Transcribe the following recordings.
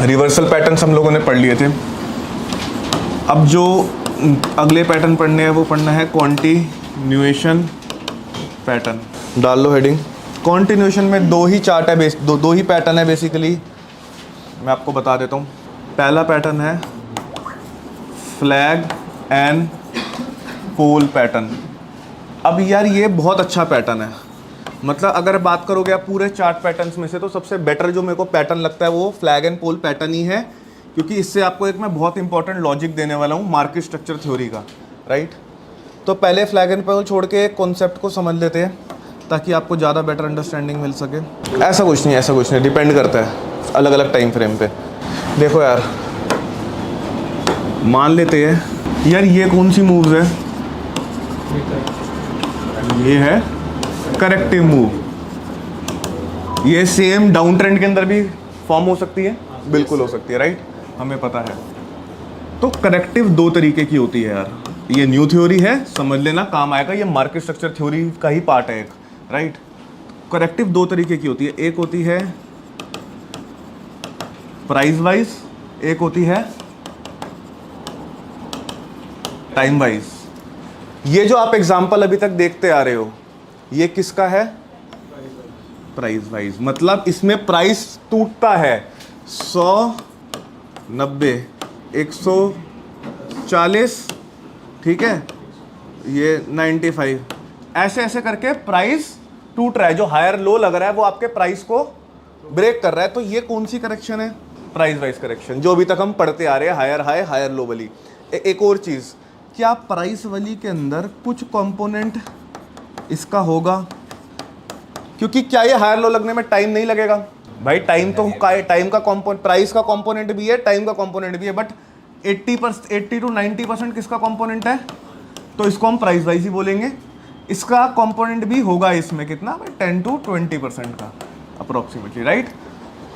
Reversal patterns हम लोगों ने पढ़ लिए थे। अब जो अगले पैटर्न पढ़ने हैं वो पढ़ना है कॉन्टिन्यूएशन पैटर्न। डाल लो हेडिंग। कॉन्टिन्यूएशन में दो ही चार्ट है, दो ही पैटर्न है बेसिकली। मैं आपको बता देता हूँ। पहला पैटर्न है फ्लैग एंड पोल पैटर्न। अब यार ये बहुत अच्छा पैटर्न है, मतलब अगर बात करोगे आप पूरे चार्ट पैटर्न्स में से तो सबसे बेटर जो मेरे को पैटर्न लगता है वो फ्लैग एंड पोल पैटर्न ही है, क्योंकि इससे आपको एक मैं बहुत इंपॉर्टेंट लॉजिक देने वाला हूँ मार्केट स्ट्रक्चर थ्योरी का, राइट। तो पहले फ्लैग एंड पोल छोड़ के कॉन्सेप्ट को समझ लेते हैं ताकि आपको ज़्यादा बेटर अंडरस्टैंडिंग मिल सके। ऐसा कुछ नहीं, डिपेंड करता है अलग अलग टाइम फ्रेम पे। देखो यार, मान लेते हैं यार ये कौन सी मूव्स है, ये है करेक्टिव मूव। ये सेम डाउन ट्रेंड के अंदर भी फॉर्म हो सकती है, बिल्कुल हो सकती है, राइट, हमें पता है। तो करेक्टिव दो तरीके की होती है यार, ये न्यू थ्योरी है, समझ लेना, काम आएगा, ये मार्केट स्ट्रक्चर थ्योरी का ही पार्ट है एक, राइट। करेक्टिव दो तरीके की होती है, एक होती है प्राइस वाइज, एक होती है टाइम वाइज। ये जो आप एग्जांपल अभी तक देखते आ रहे हो ये किसका है, प्राइस वाइज। मतलब इसमें प्राइस टूटता है 100, 90, 140, ठीक है, ये 95, ऐसे ऐसे करके प्राइस टूट रहा है। जो हायर लो लग रहा है वो आपके प्राइस को ब्रेक कर रहा है। तो ये कौन सी करेक्शन है, प्राइस वाइज करेक्शन, जो अभी तक हम पढ़ते आ रहे हैं, हायर हाई हायर लो वाली। एक और चीज़, क्या प्राइस वाली के अंदर कुछ कंपोनेंट इसका होगा, क्योंकि क्या ये हायर लो लगने में टाइम नहीं लगेगा भाई, टाइम तो टाइम का कंपोनेंट, प्राइस का कंपोनेंट भी है, टाइम का कंपोनेंट भी है, बट 80 to 90% किसका कंपोनेंट है, तो इसको हम प्राइस वाइज ही बोलेंगे। इसका कंपोनेंट भी होगा इसमें कितना भाई, 10 to 20% का अप्रोक्सीमेटली, राइट।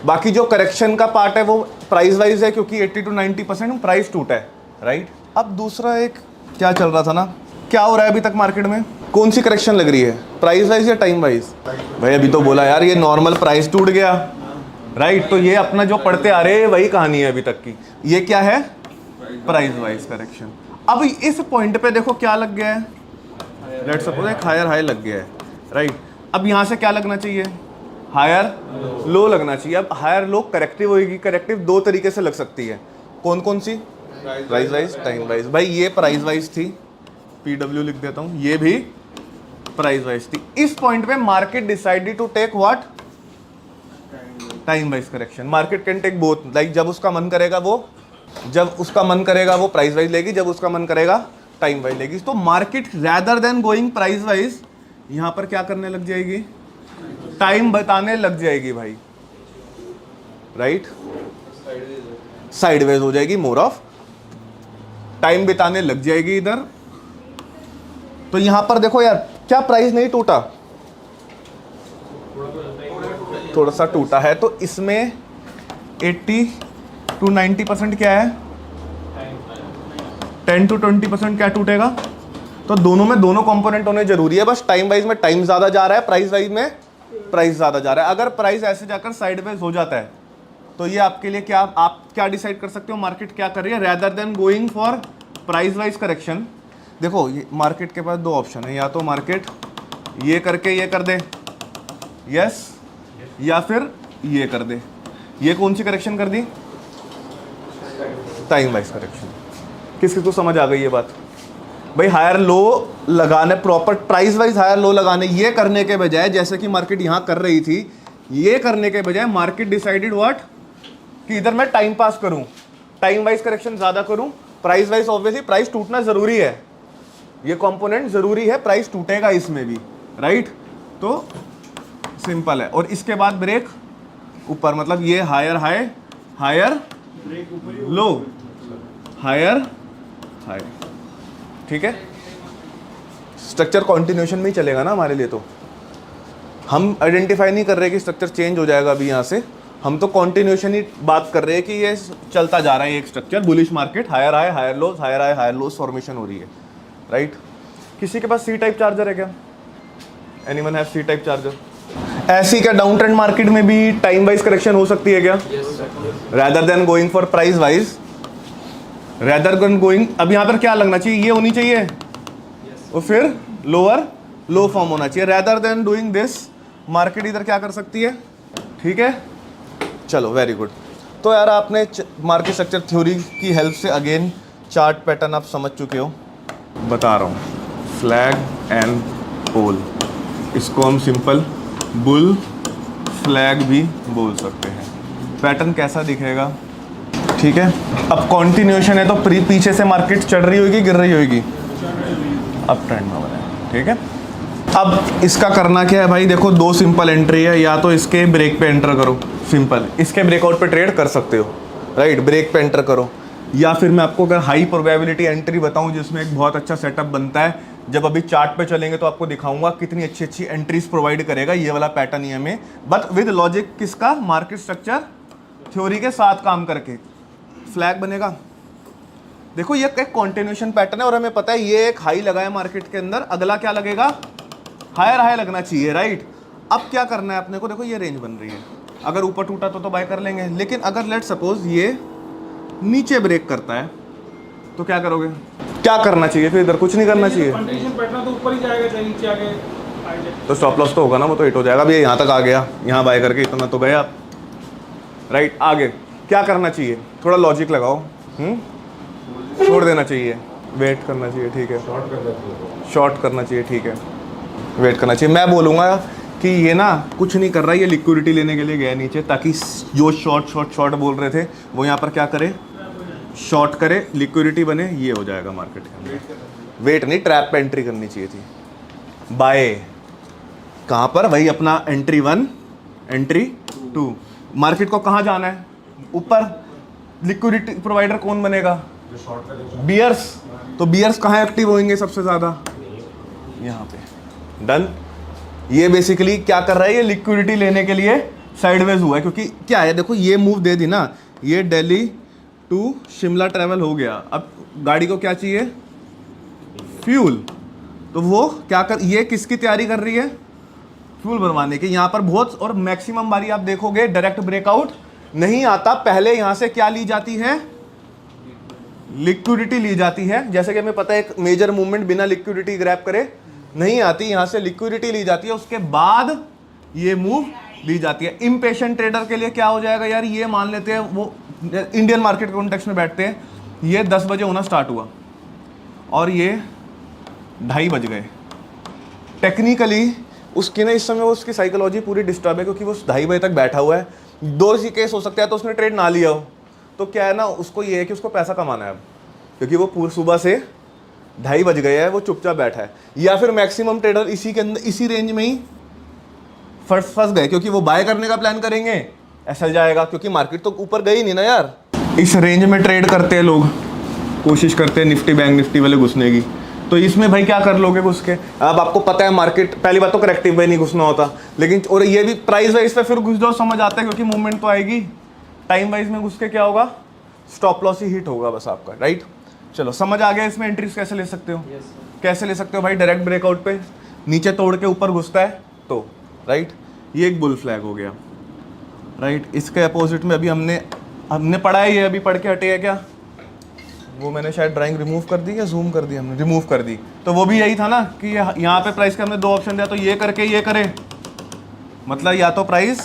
बाकी जो करेक्शन का पार्ट है वो प्राइस वाइज है, क्योंकि 80 to 90% प्राइस टूटा है, राइट। अब दूसरा एक क्या चल रहा था ना, क्या हो रहा है अभी तक मार्केट में, कौन सी करेक्शन लग रही है, प्राइस वाइज या टाइम वाइज। भाई अभी तो बोला यार ये नॉर्मल प्राइस टूट गया, राइट। तो ये अपना जो पढ़ते आ रहे हैं वही कहानी है अभी तक की, ये क्या है, प्राइस वाइज करेक्शन। अब इस पॉइंट पे देखो क्या लग गया है, लेट्स सपोज एक हायर हाई लग गया है, राइट। अब यहाँ से क्या लगना चाहिए, हायर लो लगना चाहिए। अब हायर लो करेक्टिव होगी, करेक्टिव दो तरीके से लग सकती है, कौन कौन सी, प्राइस वाइज, टाइम वाइज। भाई ये प्राइस वाइज थी, PW लिख देता हूँ, ये भी प्राइस वाइज थी। इस पॉइंट पे market decided to take what, time wise correction. Market can take both, like जब उसका मन करेगा वो प्राइस वाइज लेगी, जब उसका मन करेगा टाइम वाइज लेगी। तो market rather than going price wise यहाँ पर क्या करने लग जाएगी, टाइम बताने लग जाएगी भाई, राइट, साइडवेज हो जाएगी, मोर ऑफ टाइम बिताने लग जाएगी इधर। तो यहां पर देखो यार, क्या प्राइस नहीं टूटा, थोड़ा सा टूटा है, तो इसमें 80 to 90% क्या है, 10 to 20% क्या टूटेगा। तो दोनों में दोनों कंपोनेंट होने जरूरी है, बस टाइम वाइज में टाइम ज्यादा जा रहा है, प्राइस वाइज में प्राइस ज्यादा जा रहा है। अगर प्राइस ऐसे जाकर साइडवेज हो जाता है तो ये आपके लिए क्या, आप क्या डिसाइड कर सकते हो मार्केट क्या कर रही है, rather than going for price wise correction. देखो ये मार्केट के पास दो ऑप्शन है, या तो मार्केट ये करके ये कर दे, यस, या फिर ये कर दे। ये कौन सी करेक्शन कर दी, टाइम वाइज करेक्शन। किस को समझ आ गई ये बात भाई, हायर लो लगाने, proper price wise higher low लगाने, ये करने के बजाय जैसे कि मार्केट यहां कर रही थी, ये करने के बजाय मार्केट डिसाइडेड व्हाट, कि इधर मैं टाइम पास करूं, टाइम वाइज करेक्शन ज्यादा करूं, प्राइस वाइज ऑब्वियसली प्राइस टूटना जरूरी है, ये कंपोनेंट जरूरी है, प्राइस टूटेगा इसमें भी, राइट। तो सिंपल है। और इसके बाद ब्रेक ऊपर, मतलब ये higher high higher low, higher high, ठीक है। स्ट्रक्चर कॉन्टिन्यूशन में ही चलेगा ना हमारे लिए। तो हम आइडेंटिफाई नहीं कर रहे कि स्ट्रक्चर चेंज हो जाएगा अभी यहाँ से, हम तो कॉन्टिन्यूशन ही बात कर रहे हैं कि ये चलता जा रहा है एक structure, bullish market, higher high higher lows, higher high higher lows formation हो रही है, राइट। किसी के पास सी टाइप चार्जर है क्या, anyone have C type charger, ऐसी क्या डाउन ट्रेंड मार्केट में भी टाइम वाइज करेक्शन हो सकती है क्या? Rather than going for price wise, rather than going, अब यहाँ पर क्या लगना चाहिए, ये होनी चाहिए और फिर लोअर लो फॉर्म होना चाहिए। Rather than doing this, market इधर क्या कर सकती है, ठीक है। चलो वेरी गुड। तो यार आपने मार्केट स्ट्रक्चर थ्योरी की हेल्प से अगेन चार्ट पैटर्न आप समझ चुके हो। बता रहा हूँ, फ्लैग एंड पोल, इसको हम सिंपल बुल फ्लैग भी बोल सकते हैं। पैटर्न कैसा दिखेगा, ठीक है। अब कॉन्टिन्यूएशन है तो पीछे से मार्केट चढ़ रही होगी गिर रही होगी, अप ट्रेंड में बना, ठीक है। अब इसका करना क्या है भाई, देखो दो सिंपल एंट्री है, या तो इसके ब्रेक पे एंटर करो, सिंपल इसके ब्रेकआउट पे ट्रेड कर सकते हो, राइट, ब्रेक पे एंटर करो, या फिर मैं आपको अगर हाई प्रोबेबिलिटी एंट्री बताऊं जिसमें एक बहुत अच्छा सेटअप बनता है, जब अभी चार्ट पे चलेंगे तो आपको दिखाऊंगा कितनी अच्छी अच्छी एंट्रीज प्रोवाइड करेगा ये वाला पैटर्न ही हमें, बट विद लॉजिक किसका, मार्केट स्ट्रक्चर थ्योरी के साथ काम करके। फ्लैग बनेगा, देखो ये एक कॉन्टिन्यूएशन पैटर्न है और हमें पता है ये एक हाई लगा है मार्केट के अंदर, अगला क्या लगेगा, हायर हाई लगना चाहिए, राइट। अब क्या करना है अपने को, देखो ये रेंज बन रही है, अगर ऊपर टूटा तो बाय कर लेंगे, लेकिन अगर लेट सपोज ये नीचे ब्रेक करता है तो क्या करोगे, क्या करना चाहिए फिर, इधर कुछ नहीं करना चाहिए, तो ऊपर ही जाएगा, चाहिए नीचे आगे तो स्टॉप लॉस तो होगा ना, वो तो हिट हो जाएगा। अब ये यहाँ तक आ गया, यहाँ बाय करके इतना तो गए आप, राइट। आगे क्या करना चाहिए, थोड़ा लॉजिक लगाओ, छोड़ देना चाहिए, वेट करना चाहिए, ठीक है, शॉर्ट करना चाहिए, ठीक है, वेट करना चाहिए। मैं बोलूँगा कि ये ना कुछ नहीं कर रहा है, ये लिक्विडिटी लेने के लिए गया नीचे, ताकि जो शॉर्ट बोल रहे थे वो यहाँ पर क्या करे, शॉर्ट करे, लिक्विडिटी बने, ये हो जाएगा मार्केट के अंदर। वेट नहीं, ट्रैप पे एंट्री करनी चाहिए थी। बाय कहाँ पर, वही अपना एंट्री 1 एंट्री 2, मार्केट को कहाँ जाना है, ऊपर। लिक्विडिटी प्रोवाइडर कौन बनेगा, बियर्स, तो बियर्स कहाँ एक्टिव होंगे सबसे ज़्यादा, यहाँ पे। डन। ये बेसिकली क्या कर रहा है, ये लिक्विडिटी लेने के लिए साइडवेज हुआ है, क्योंकि क्या है देखो ये मूव दे दी ना, ये दिल्ली टू शिमला ट्रैवल हो गया, अब गाड़ी को क्या चाहिए, फ्यूल, तो वो क्या कर, ये किसकी तैयारी कर रही है, फ्यूल भरवाने की। यहाँ पर बहुत और मैक्सिमम बारी आप देखोगे डायरेक्ट ब्रेकआउट नहीं आता, पहले यहाँ से क्या ली जाती है, लिक्विडिटी ली जाती है। जैसे कि हमें पता है एक मेजर मूवमेंट बिना लिक्विडिटी ग्रैब करे नहीं आती, यहाँ से लिक्विडिटी ली जाती है, उसके बाद ये मूव ली जाती है। इम्पेशेंट ट्रेडर के लिए क्या हो जाएगा यार, ये मान लेते हैं वो इंडियन मार्केट कॉन्टेक्स्ट में बैठते हैं, ये 10 बजे होना स्टार्ट हुआ और ये 2:30 बज गए, टेक्निकली उसकी ना इस समय उसकी साइकोलॉजी पूरी डिस्टर्ब है, क्योंकि वो 2:30 बजे तक बैठा हुआ है। दो ही केस हो सकता है, तो उसने ट्रेड ना लिया हो, तो क्या है ना, उसको ये है कि उसको पैसा कमाना है अब, क्योंकि वो पूरी सुबह से 2:30 बज गए है, वो चुपचाप बैठा है। या फिर मैक्सिमम ट्रेडर इसी के अंदर इसी रेंज में ही फंस गए, क्योंकि वो बाय करने का प्लान करेंगे, ऐसा जाएगा, क्योंकि मार्केट तो ऊपर गई नहीं ना यार। इस रेंज में ट्रेड करते हैं लोग, कोशिश करते हैं निफ्टी बैंक निफ्टी वाले घुसने की, तो इसमें भाई क्या कर लोगे घुस के। अब आपको पता है मार्केट, पहली बात तो करेक्टिव में नहीं घुसना होता, लेकिन और ये भी प्राइस वाइज पे फिर घुस जाओ, समझ आता है, क्योंकि मूवमेंट तो आएगी। टाइम वाइज में घुस के क्या होगा, स्टॉप लॉस ही हिट होगा बस आपका, राइट। चलो समझ आ गया इसमें एंट्रीज कैसे ले सकते हो, कैसे ले सकते हो भाई, डायरेक्ट ब्रेकआउट पे नीचे तोड़ के ऊपर घुसता है तो, राइट। ये एक बुल फ्लैग हो गया, राइट। इसके अपोजिट में अभी हमने पढ़ा है, ये अभी पढ़ के हटे है क्या, वो मैंने शायद ड्राइंग रिमूव कर दी या जूम कर दी, हमने रिमूव कर दी, तो वो भी यही था ना कि यहाँ पे प्राइस के हमने 2 ऑप्शन दिया, तो ये करके ये करे, मतलब या तो प्राइस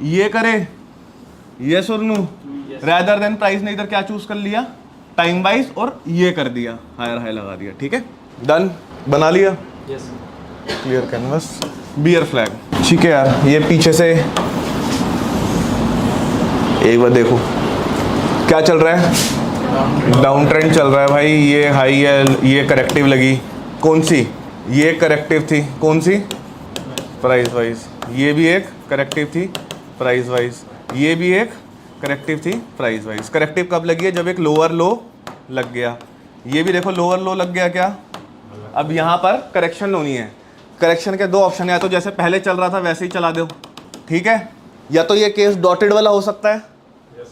ये करे, यस और नो, रैदर देन प्राइस ने इधर क्या चूज कर लिया, टाइम वाइज, और ये कर दिया, हायर हाई लगा दिया, ठीक है, डन, बना लिया, क्लियर कैनवस, बियर फ्लैग, ठीक है यार। ये पीछे से एक बार देखो क्या चल रहा है, डाउन ट्रेंड चल रहा है भाई, ये हाई है, ये करेक्टिव लगी, कौन सी, ये करेक्टिव थी, कौन सी, प्राइस वाइज, ये भी एक करेक्टिव थी प्राइस वाइज, ये भी एक करेक्टिव थी प्राइस वाइज। करेक्टिव कब लगी है, जब एक लोअर लो लग गया, ये भी देखो लोअर लो लग गया क्या, अब यहाँ पर करेक्शन होनी है। करेक्शन के 2 ऑप्शन है, या तो जैसे पहले चल रहा था वैसे ही चला दो, ठीक है, या तो ये केस डॉटेड वाला हो सकता है।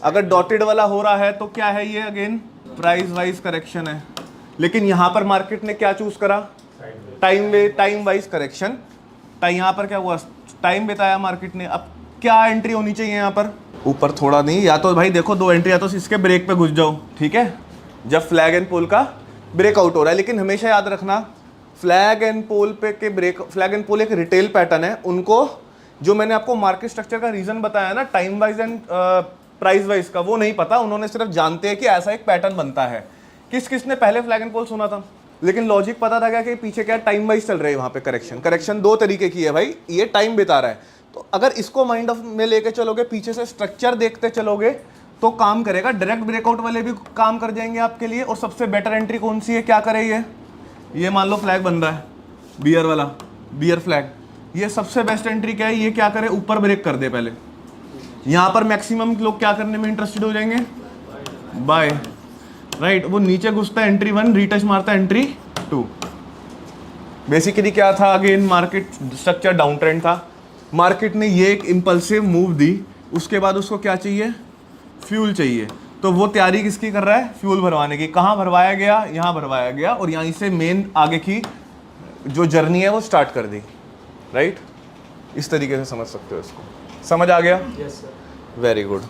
अगर डॉटेड वाला हो रहा है तो क्या है, ये अगेन प्राइस वाइज करेक्शन है, लेकिन यहाँ पर मार्केट ने क्या चूज करा, टाइम वाइज करेक्शन यहाँ पर क्या हुआ, टाइम बिताया मार्केट ने। अब क्या एंट्री होनी चाहिए यहाँ पर, ऊपर थोड़ा नहीं, या तो भाई देखो 2 एंट्री, या तो इसके ब्रेक पे घुस जाओ, ठीक है, जब फ्लैग एंड पोल का ब्रेकआउट हो रहा है। लेकिन हमेशा याद रखना फ्लैग एंड पोल पे के ब्रेक, फ्लैग एंड पोल एक रिटेल पैटर्न है, उनको जो मैंने आपको मार्केट स्ट्रक्चर का रीजन बताया ना time wise and price wise का, वो नहीं पता, उन्होंने सिर्फ जानते हैं कि ऐसा एक पैटर्न बनता है। किस किस ने पहले फ्लैग एंड पोल सुना था, लेकिन लॉजिक पता था क्या कि पीछे क्या टाइम वाइज चल रही है वहां पे करेक्शन 2 तरीके की है भाई, ये टाइम बिता रहा है। तो अगर इसको माइंड ऑफ में लेके चलोगे, पीछे से स्ट्रक्चर देखते चलोगे तो काम करेगा। डायरेक्ट ब्रेकआउट वाले भी काम कर जाएंगे आपके लिए। और सबसे बेटर एंट्री कौन सी है, क्या करे ये मान लो फ्लैग बन रहा है बियर वाला, बियर फ्लैग, ये सबसे बेस्ट एंट्री क्या है, ये क्या करे, ऊपर ब्रेक कर दे पहले। यहाँ पर मैक्सिमम लोग क्या करने में इंटरेस्टेड हो जाएंगे, बाय, राइट। वो नीचे घुसता है एंट्री 1, रीटच मारता है एंट्री 2। बेसिकली क्या था, again market structure down trend था, मार्केट ने ये एक इम्पल्सिव मूव दी, उसके बाद उसको क्या चाहिए, फ्यूल चाहिए। तो वो तैयारी किसकी कर रहा है, फ्यूल भरवाने की। कहाँ भरवाया गया, यहाँ भरवाया गया, और यहाँ से मेन आगे की जो जर्नी है वो स्टार्ट कर दी, राइट। इस तरीके से समझ सकते हो इसको, समझ आ गया, यस सर। Very good.